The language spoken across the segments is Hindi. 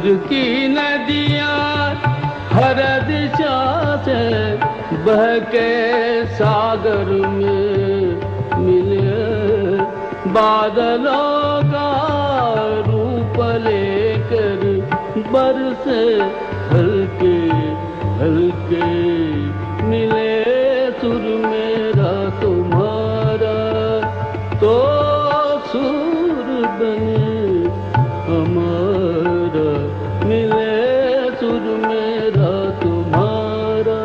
की नदियाँ हर दिशा से बह के सागर में मिले, बादलों का रूप लेकर बरसे हल्के हल्के, मिले सुर मेरा तुम्हारा तो सुर बने हमारा, मिले सुर मेरा तुम्हारा।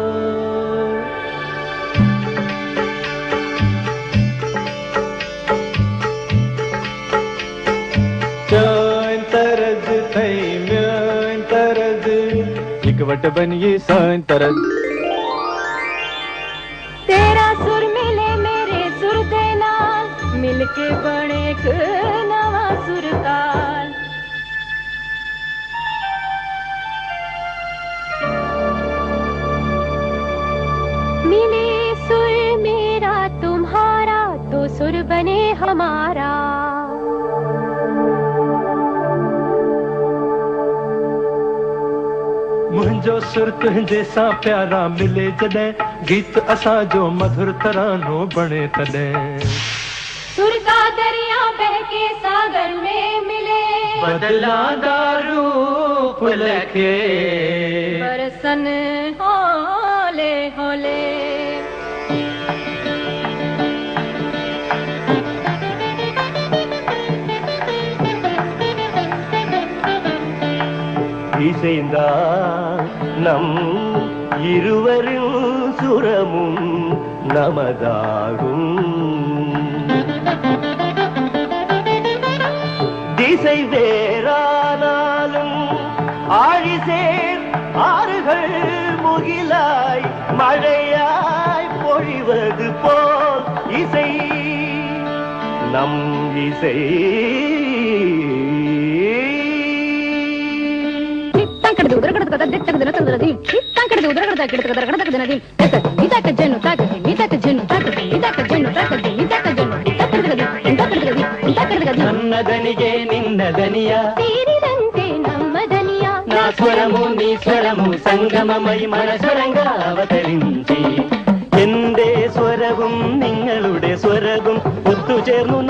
सान तरज थई म्यान तरज इकवट बनिए सान तरज। तेरा सुर मिले मेरे सुर दे नाल, मिलके बने एक नवा सुर ताल। मिले सुर मेरा तुम्हारा तो सुर बने हमारा। मुंहिंजो सुर तुंहिंजे सां प्यारा मिले जॾहिं, गीत असां जो मधुर तरानो बणे तॾहिं। सुर का दरिया बह के सागर में मिले, बदलांदा रूप लखे बरसन होले होले। இசைந்தா நம் இருவரின் சுரமும் நமதாகும். திசை வேறானாலும் ஆழிசேர் ஆறுகள் முகிலாய் மழையாய் பொழிவது போல் இசை நம் இசை. నన్నదనిగే నిన్నదనియా, తీరినంతే నమ్మదనియా, నా స్వరము నీ స్వరము സംഗമമൈ മനസ്വരങ്ക അവതരിഞ്ചി. എന്റെ സ്വരവും നിങ്ങളുടെ സ്വരവും ഒത്തുചേർന്നു